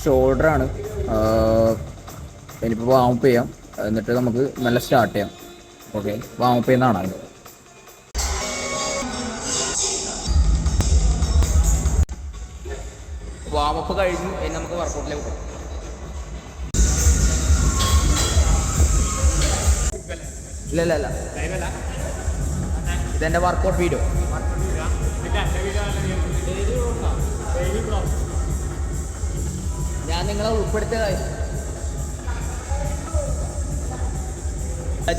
ഷോൾഡറാണ്. ഇനിയിപ്പോൾ വാമപ്പ് ചെയ്യാം, എന്നിട്ട് നമുക്ക് നല്ല സ്റ്റാർട്ട് ചെയ്യാം. ഓക്കെ, വാമപ്പ് ചെയ്യുന്നതാണ്. വാമപ്പ് കഴിഞ്ഞു, ഇനി നമുക്ക് വർക്കൗട്ടിലേക്ക് പോകാം. ഇല്ല ഇതെൻ്റെ വർക്കൗട്ട് വീഡിയോ. ഞാൻ നിങ്ങളെ ഉൾപ്പെടുത്തിയതായി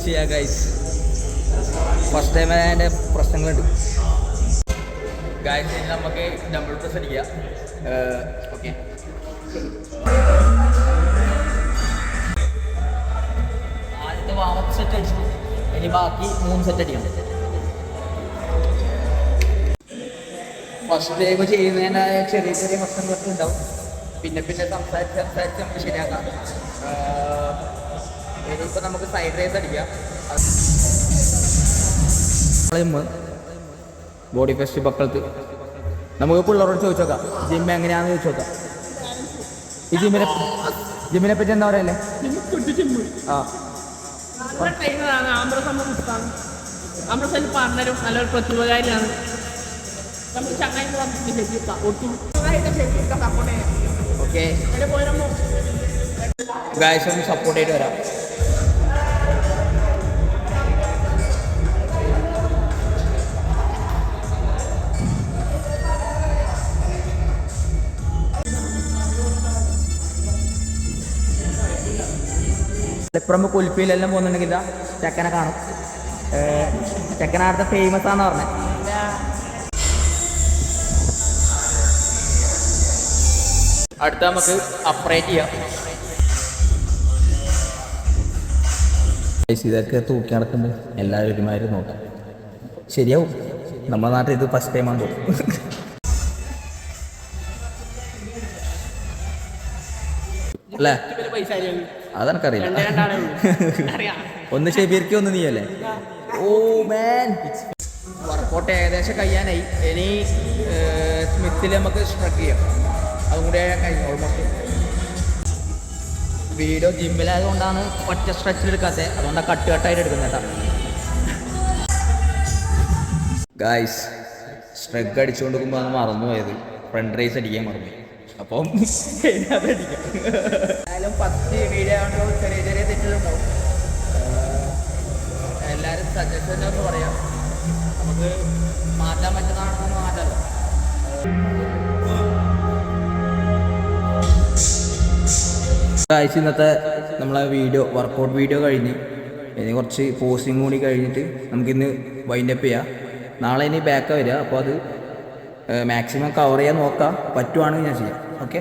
ചെയ്യാം ഗൈസ്. ഫസ്റ്റ് ടൈം അതിൻ്റെ പ്രശ്നങ്ങളുണ്ട് ഗൈസ്. ഇനി നമുക്ക് ഡബിൾ പ്രസ് അടിക്കാം. ഓക്കെ, ആദ്യത്തെ വാമപ്പ് സെറ്റ് അടിച്ചു, ഇനി ബാക്കി 3 സെറ്റ് അടിക്കണം. ഫസ്റ്റ് ടൈം ചെയ്യുന്നതിനായ ചെറിയ പ്രശ്നങ്ങളൊക്കെ ഉണ്ടാവും. പിന്നെ സംസാരിച്ച് നമുക്ക് ശരിയാക്കാം. ഇനിയിപ്പോൾ നമുക്ക് സൈഡ് റേസ് അടിക്കാം. ബോഡി ഫെസ്റ്റ് പക്കളത്ത് നമുക്ക് പിള്ളേരോട് ചോദിച്ചു നോക്കാം, ജിം എങ്ങനെയാണെന്ന് ചോദിച്ചു നോക്കാം. ഈ ജിമ്മിനെ പറ്റി എന്താ പറയല്ലേ? ട്രെയിനറാണ് പറഞ്ഞും നല്ലൊരു പ്രതിഭകാരിയാണ്. നമ്മൾ ചങ്ങായി ഓക്കെ ഗായ്സ്, ഒന്ന് സപ്പോർട്ട് ചെയ്ത് വരാം. ഇപ്പുറം കുൽപ്പിയിലെല്ലാം പോകുന്നുണ്ടെങ്കിൽ ചെക്കനെ കാണും. ചെക്കനടുത്ത ഫേമസ് ആണെന്ന് പറഞ്ഞത്. അടുത്ത നമുക്ക് അപ്രേറ്റ് ചെയ്യാം. ഇതൊക്കെ തൂക്കി നടക്കുമ്പോൾ എല്ലാവരും ഒരുമാതിരി നോക്കാം. ശരിയാവും. നമ്മുടെ നാട്ടിൽ ഇത് ഫസ്റ്റ് ടൈമാണ് തോന്നും. അല്ലേ? അതെനിക്കറിയില്ല. ഒന്ന് ഷെബീർക്ക് ഒന്ന് നീയല്ലേ? ഓ മാൻ, വർക്കൗട്ട് ഏകദേശം കഴിയാനായി. ഇനി സ്മിത്തിൽ നമുക്ക് സ്ട്രക്ക് ചെയ്യാം. അതും കൂടെ കഴിഞ്ഞു ഓൾമോസ്റ്റ്. വീഡിയോ ജിമ്മിലായതുകൊണ്ടാണ് ഒറ്റ സ്ട്രെച്ചിലെടുക്കാത്തത്, അതുകൊണ്ടാണ് കട്ടായിട്ട് എടുക്കുന്നത് കേട്ടോ. ഗായ്സ്, സ്ട്രഗ് അടിച്ചുകൊണ്ട് നോക്കുമ്പോൾ അത് മറന്നുപോയത്, ഫ്രണ്ട് റേസ് അടിക്കാൻ മറന്നു. അപ്പം അതടിക്കാം. എന്തായാലും 10 വീഡിയോ ആകുമ്പോൾ ചെറിയ തെറ്റുകളുണ്ടാവും. എല്ലാവരും സജഷൻ എന്ന് പറയാം, നമുക്ക് മാറ്റാൻ പറ്റുന്നതാണെന്ന് മാറ്റാമല്ലോ. ഇന്നത്തെ നമ്മളെ വർക്കൗട്ട് വീഡിയോ കഴിഞ്ഞ് ഇനി കുറച്ച് പോസിങ് കൂടി കഴിഞ്ഞിട്ട് നമുക്കിന്ന് വൈൻഡപ്പ് ചെയ്യാം. നാളെ ഇനി ബാക്കാണ് വരിക, അപ്പോൾ അത് മാക്സിമം കവർ ചെയ്യാൻ നോക്കാം. പറ്റുവാണെങ്കിൽ ഞാൻ ചെയ്യാം. ഓക്കെ.